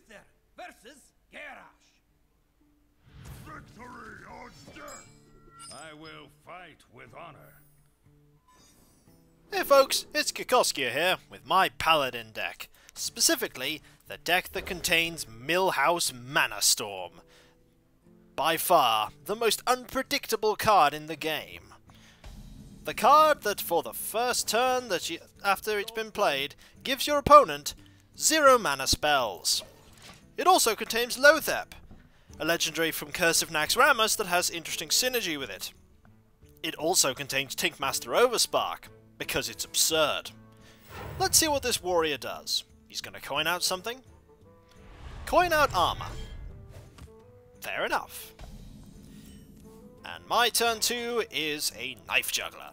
Uther versus Garrosh. Victory or death! I will fight with honor. Hey folks, it's Kikoskia here with my Paladin deck. Specifically, the deck that contains Millhouse Manastorm. By far, the most unpredictable card in the game. The card that for the first turn after it's been played, gives your opponent 0 mana spells. It also contains Lothep, a legendary from Curse of Naxxramas that has interesting synergy with it. It also contains Tinkmaster Overspark, because it's absurd. Let's see what this warrior does. He's going to coin out something. Coin out armor. Fair enough. And my turn 2 is a knife juggler.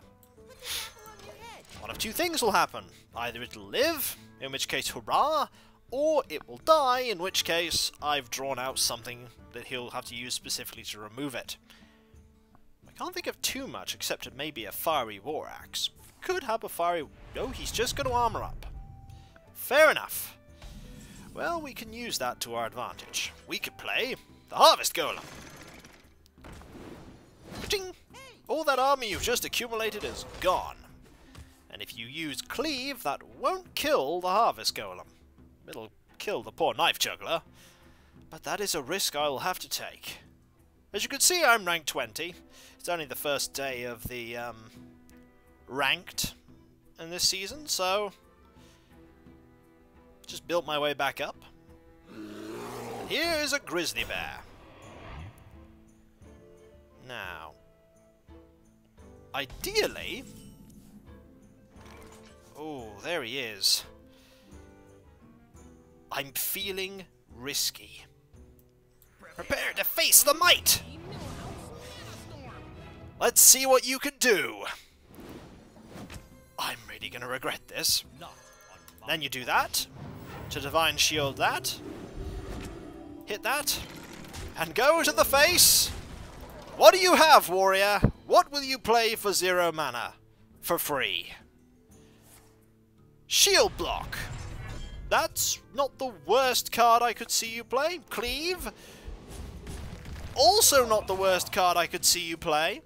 One of two things will happen. Either it'll live, in which case hurrah, or it will die, in which case I've drawn out something that he'll have to use specifically to remove it. I can't think of too much except maybe a fiery war axe. Could have a fiery... No, he's just going to armor up. Fair enough. Well, we can use that to our advantage. We could play the Harvest Golem. Ding! All that armor you've just accumulated is gone. And if you use Cleave, that won't kill the Harvest Golem. It'll kill the poor Knife Juggler. But that is a risk I will have to take. As you can see, I'm rank 20. It's only the first day of the ranked in this season, so just built my way back up. And here is a grizzly bear. Now, ideally... Oh, there he is. I'm feeling risky. Prepare to face the might! Let's see what you can do. I'm really gonna regret this. Then you do that. To Divine Shield that. Hit that. And go to the face! What do you have, warrior? What will you play for 0 mana? For free. Shield block. That's not the worst card I could see you play. Cleave. Also not the worst card I could see you play.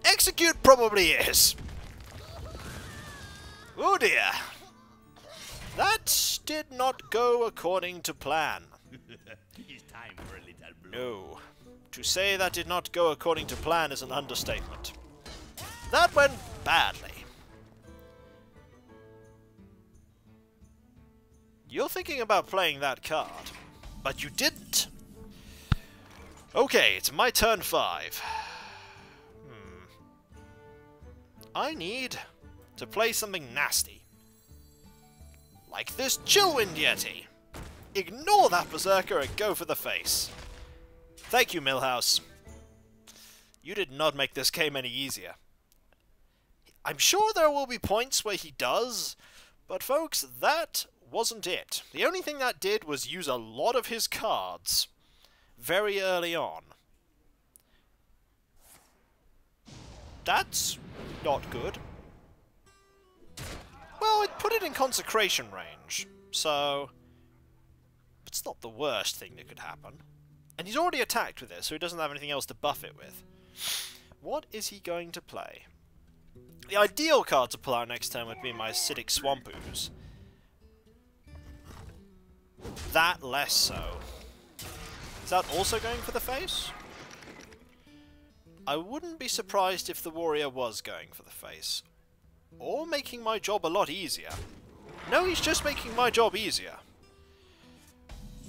Execute probably is. Oh dear. That did not go according to plan. It's time for a little blow. No. To say that did not go according to plan is an understatement. That went badly. You're thinking about playing that card, but you didn't. Okay, it's my turn 5. I need to play something nasty. Like this Chillwind Yeti. Ignore that Berserker and go for the face. Thank you, Millhouse. You did not make this game any easier. I'm sure there will be points where he does, but folks, that wasn't it. The only thing that did was use a lot of his cards very early on. That's not good. Well, it put it in consecration range, so it's not the worst thing that could happen. And he's already attacked with it, so he doesn't have anything else to buff it with. What is he going to play? The ideal card to pull out next turn would be my Acidic Swamp Ooze. That less so. Is that also going for the face? I wouldn't be surprised if the warrior was going for the face. Or making my job a lot easier. No, he's just making my job easier.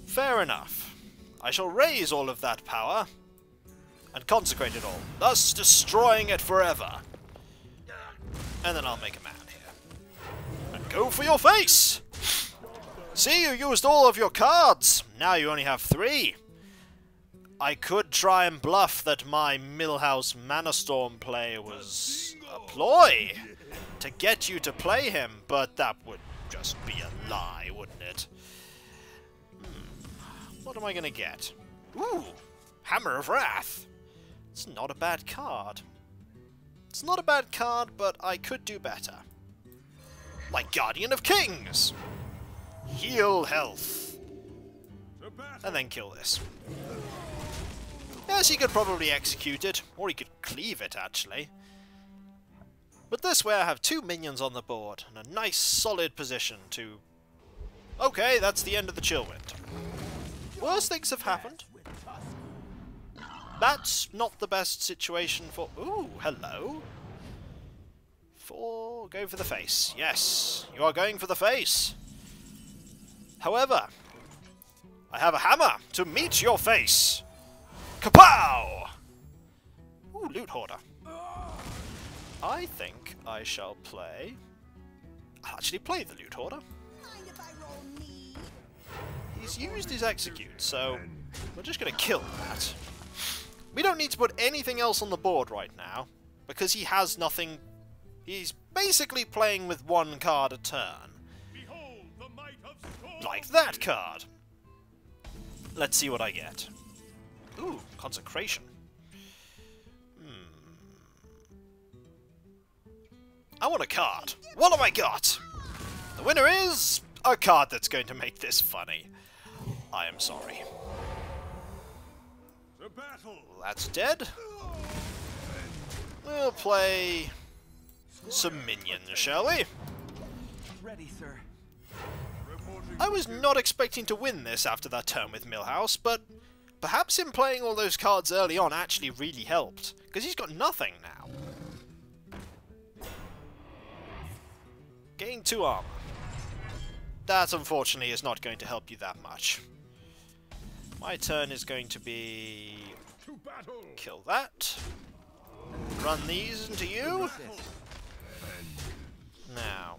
Fair enough. I shall raise all of that power and consecrate it all, thus destroying it forever. And then I'll make a man here. And go for your face! See, you used all of your cards! Now you only have 3. I could try and bluff that my Millhouse Manastorm play was a ploy to get you to play him, but that would just be a lie, wouldn't it? What am I going to get? Ooh! Hammer of Wrath! It's not a bad card. It's not a bad card, but I could do better. Like Guardian of Kings! Heal health. And then kill this. Yes, he could probably execute it, or he could cleave it, actually. But this way I have 2 minions on the board, and a nice solid position to... Okay, that's the end of the Chillwind. Worse things have happened. That's not the best situation for... Ooh, hello. Go for the face. Yes, you are going for the face. However, I have a hammer to meet your face. Kapow! Ooh, loot hoarder. I think I shall play... I'll actually play the loot hoarder. He's used his execute, so we're just going to kill that. We don't need to put anything else on the board right now, because he has nothing... He's basically playing with 1 card a turn. Like that card. Let's see what I get. Ooh, Consecration. I want a card. What have I got? The winner is a card that's going to make this funny. I am sorry. That's dead. We'll play some minions, shall we? Ready, sir. I was not expecting to win this after that turn with Millhouse, but perhaps him playing all those cards early on actually really helped, because he's got nothing now. Gain 2 armor. That, unfortunately, is not going to help you that much. My turn is going to be... Kill that. Run these into you. Now,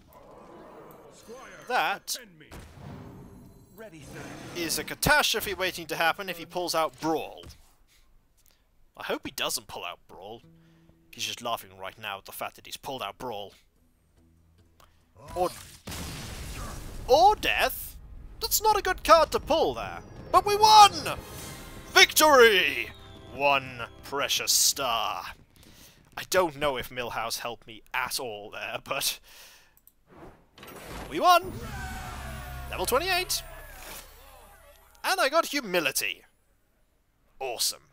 that is a catastrophe waiting to happen if he pulls out Brawl. I hope he doesn't pull out Brawl. He's just laughing right now at the fact that he's pulled out Brawl. Or Death. That's not a good card to pull there. But we won! Victory! 1 precious star. I don't know if Millhouse helped me at all there, but... We won! Level 28! And I got Humility. Awesome.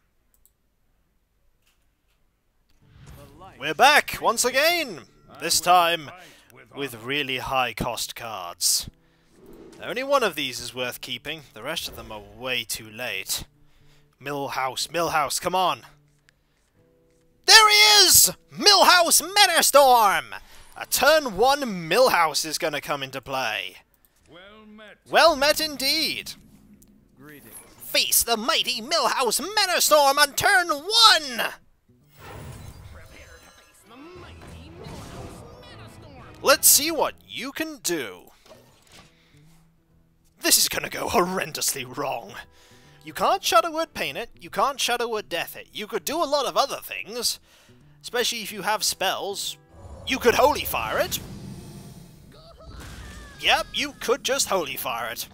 We're back once again! This time with really high cost cards. Only one of these is worth keeping, the rest of them are way too late. Millhouse, come on! There he is! Millhouse Manastorm! A turn 1 Millhouse is going to come into play. Well met. Well met indeed. Greetings. Face the mighty Millhouse Manastorm on turn 1! Let's see what you can do. This is going to go horrendously wrong. You can't Shadow Word Paint it, you can't Shadow Word Death it. You could do a lot of other things, especially if you have spells. You could Holy Fire it. Yep, you could just Holy Fire it.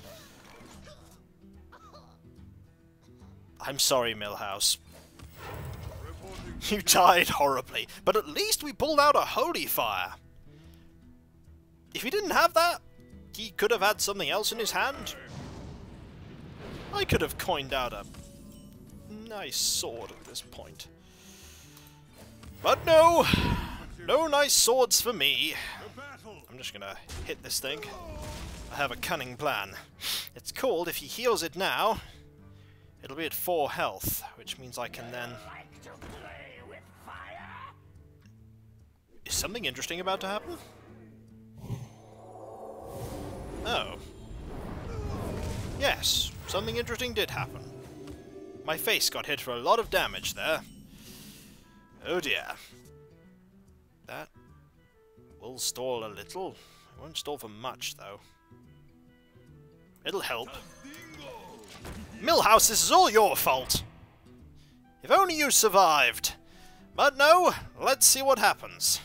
I'm sorry, Millhouse. You died horribly, but at least we pulled out a Holy Fire. If he didn't have that, he could have had something else in his hand. I could have coined out a nice sword at this point. But no! No nice swords for me. I'm just gonna hit this thing. I have a cunning plan. It's called, if he heals it now, it'll be at 4 health, which means I can then... Is something interesting about to happen? Oh. Yes, something interesting did happen. My face got hit for a lot of damage there. Oh dear. That will stall a little. It won't stall for much, though. It'll help. Millhouse, this is all your fault! If only you survived. But no, let's see what happens.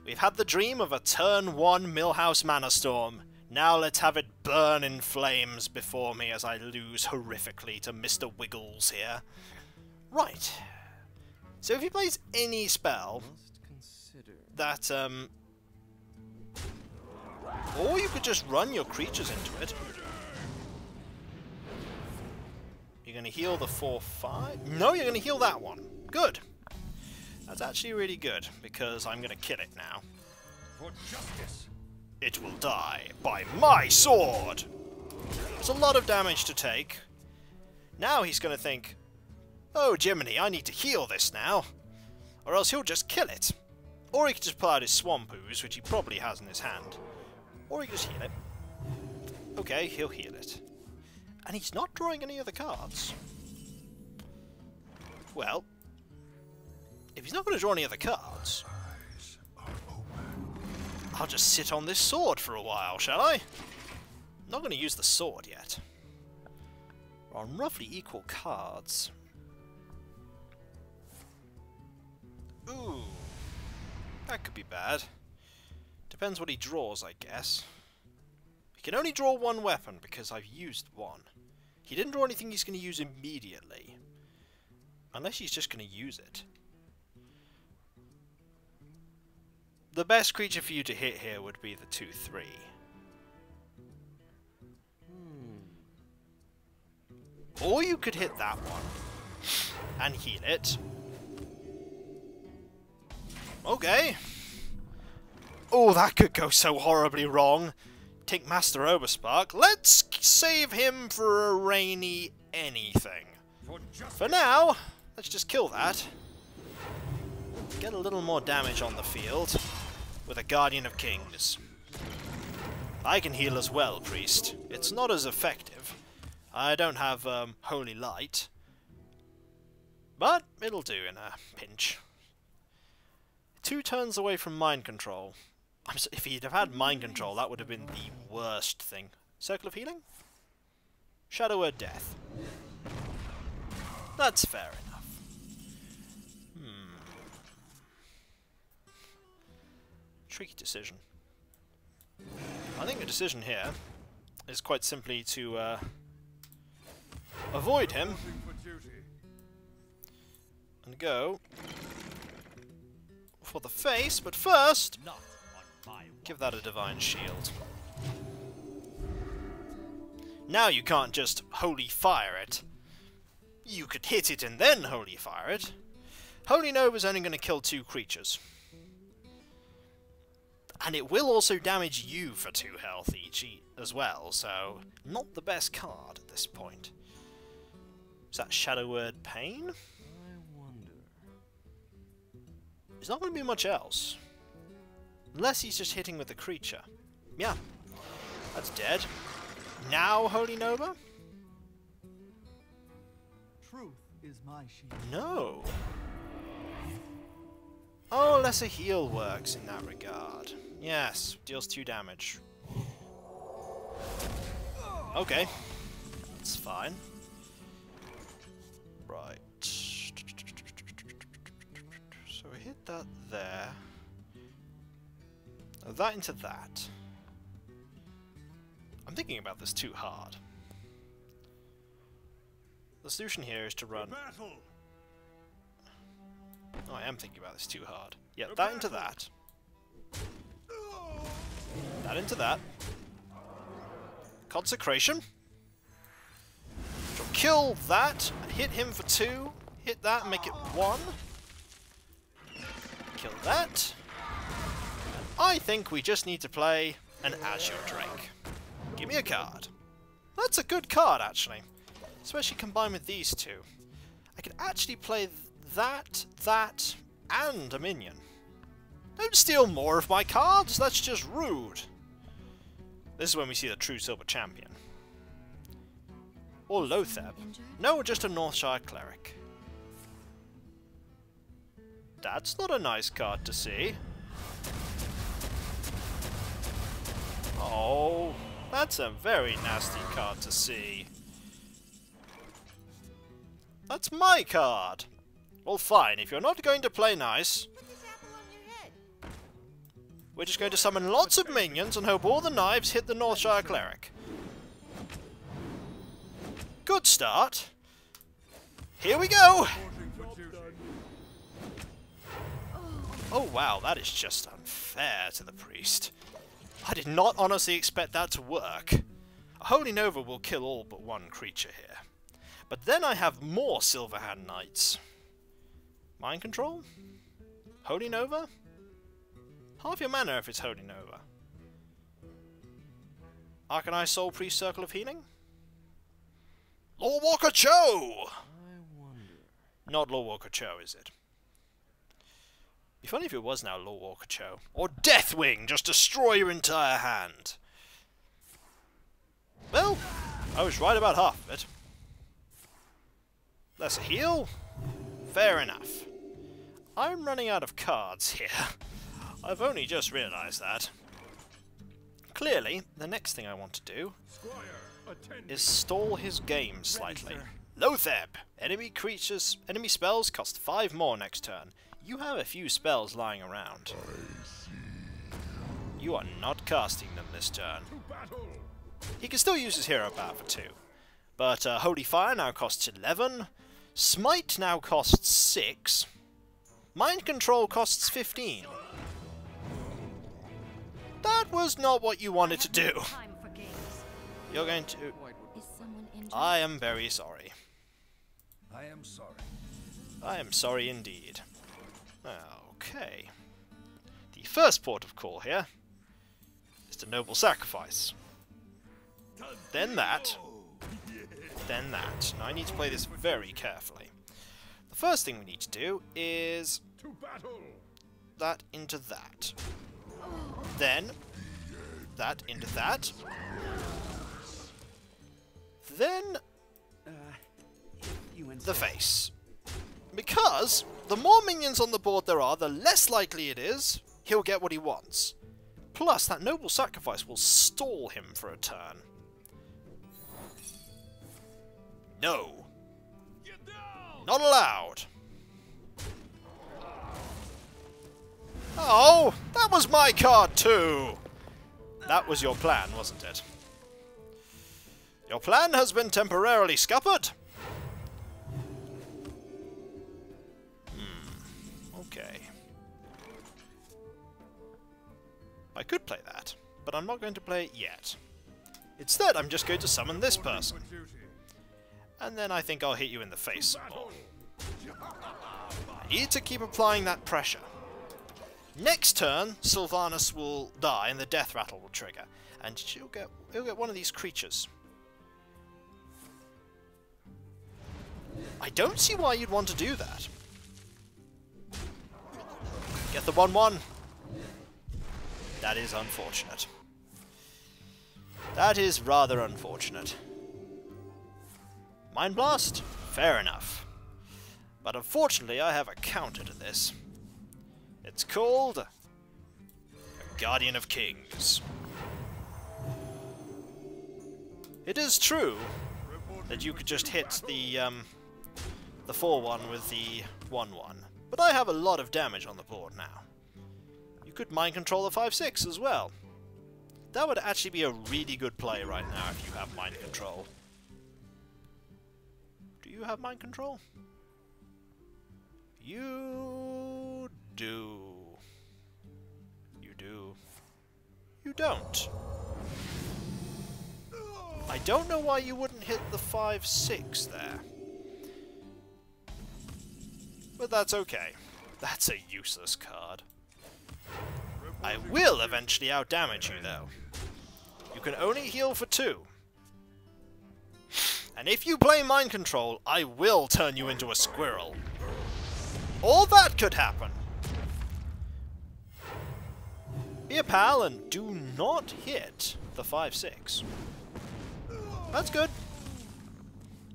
We've had the dream of a turn 1 Millhouse Manastorm. Now let's have it burn in flames before me as I lose horrifically to Mr. Wiggles here. Right. So if he plays any spell that, or you could just run your creatures into it. You're going to heal the 4/5? No, you're going to heal that one. Good. That's actually really good, because I'm going to kill it now. For justice. It will die by my sword! It's a lot of damage to take. Now he's going to think, oh, Jiminy, I need to heal this now. Or else he'll just kill it. Or he could just pull out his Swamp Ooze, which he probably has in his hand. Or he could just heal it. Okay, he'll heal it. And he's not drawing any other cards. Well, if he's not going to draw any other cards, I'll just sit on this sword for a while, shall I? I'm not going to use the sword yet. We're on roughly equal cards. Ooh. That could be bad. Depends what he draws, I guess. He can only draw one weapon because I've used one. He didn't draw anything he's going to use immediately. Unless he's just going to use it. The best creature for you to hit here would be the 2/3. Or you could hit that one and heal it. Okay. Oh, that could go so horribly wrong. Take Master Overspark. Let's save him for a rainy anything. For now, let's just kill that. Get a little more damage on the field with a Guardian of Kings. I can heal as well, Priest. It's not as effective. I don't have Holy Light. But it'll do in a pinch. 2 turns away from Mind Control. If he'd have had Mind Control, that would have been the worst thing. Circle of Healing? Shadow Word Death. That's fair enough. Tricky decision. I think the decision here is quite simply to avoid him and go for the face, but first give that a Divine Shield. Now you can't just Holy Fire it. You could hit it and then Holy Fire it. Holy Nova is only going to kill 2 creatures. And it will also damage you for 2 health each as well, so not the best card at this point. Is that Shadow Word Pain? I wonder. There's not going to be much else. Unless he's just hitting with the creature. Yeah, that's dead. Now Holy Nova? Truth is my shield. No. Oh, Lesser Heal works in that regard. Yes, deals 2 damage. Okay, that's fine. Right. So we hit that there. Now that into that. I'm thinking about this too hard. The solution here is to run... Oh, I am thinking about this too hard. Yeah, that into that. That into that. Consecration. Kill that. Hit him for 2. Hit that and make it 1. Kill that. And I think we just need to play an Azure Drake. Give me a card. That's a good card, actually. Especially combined with these 2. I could actually play that, and a minion. Don't steal more of my cards, that's just rude. This is when we see the true Silver Champion. Or Lotheb. No, just a Northshire Cleric. That's not a nice card to see. Oh, that's a very nasty card to see. That's my card. Well, fine, if you're not going to play nice, we're just going to summon lots of minions and hope all the knives hit the Northshire Cleric. Good start. Here we go! Oh wow, that is just unfair to the priest. I did not honestly expect that to work. A Holy Nova will kill all but one creature here. But then I have more Silverhand Knights. Mind Control? Holy Nova? Half your mana if it's Holy Nova. Arcanized Soul Priest Circle of Healing? Lord Walker Cho! I wonder. Not Lord Walker Cho, is it? Be funny if it was now Lord Walker Cho. Or Deathwing, just destroy your entire hand. Well, I was right about half of it. That's a heal? Fair enough. I'm running out of cards here. I've only just realised that. Clearly, the next thing I want to do is stall his game slightly. Lotheb! Enemy spells cost 5 more next turn. You have a few spells lying around. You are not casting them this turn. He can still use his hero power for 2. But Holy Fire now costs 11. Smite now costs 6. Mind Control costs 15. That was not what you wanted to do. You're going to... Is someone injured? I am very sorry. I am sorry. I am sorry indeed. Okay. The first port of call here is the Noble Sacrifice. Then that. Then that. Now I need to play this very carefully. The first thing we need to do is that into that. Then that into that. Then the face. Because the more minions on the board there are, the less likely it is he'll get what he wants. Plus, that Noble Sacrifice will stall him for a turn. No. Not allowed. Oh, that was my card too. That was your plan, wasn't it? Your plan has been temporarily scuppered. Okay. I could play that, but I'm not going to play it yet. Instead, I'm just going to summon this person. And then I think I'll hit you in the face some more. I need to keep applying that pressure. Next turn, Sylvanas will die and the Death Rattle will trigger. And he'll get one of these creatures. I don't see why you'd want to do that. Get the 1/1. That is unfortunate. That is rather unfortunate. Mind Blast? Fair enough. But unfortunately I have a counter to this. It's called a Guardian of Kings. It is true that you could just hit the 4/1 with the 1/1, but I have a lot of damage on the board now. You could Mind Control the 5/6 as well. That would actually be a really good play right now if you have Mind Control. Do you have Mind Control? You do. You do. You don't. I don't know why you wouldn't hit the 5/6 there. But that's okay. That's a useless card. I will eventually outdamage you though. You can only heal for 2. And if you play Mind Control, I will turn you into a squirrel. Or that could happen. Be a pal and do not hit the 5/6. That's good.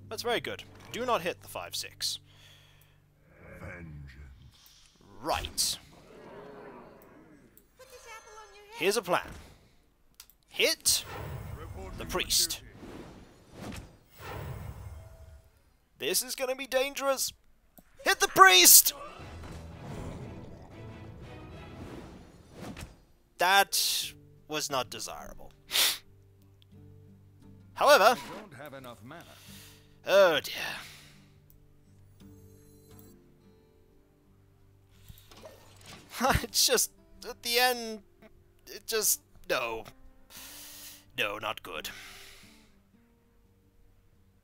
That's very good. Do not hit the 5/6. Right. Here's a plan. Hit the priest. This is going to be dangerous. Hit the priest! That was not desirable. However, I don't have enough mana. oh dear. It's just, at the end, it just No. No, not good.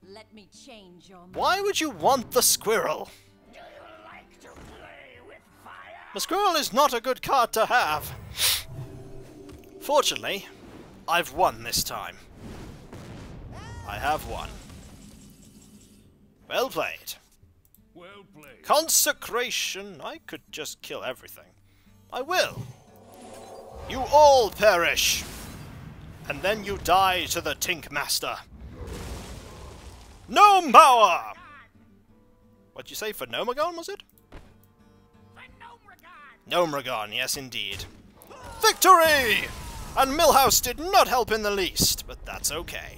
Let me change your mind. Why would you want the squirrel? Do you like to play with fire? The squirrel is not a good card to have. Fortunately, I've won this time. I have won. Well played. Well played. Consecration. I could just kill everything. I will. You all perish. And then you die to the Tink Master. No power! What'd you say for Gnomegon, was it? Gnomegon, yes indeed. Victory! And Millhouse did not help in the least, but that's okay.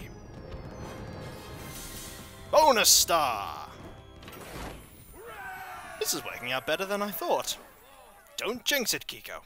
Bonus star! This is working out better than I thought. Don't jinx it, Kiko.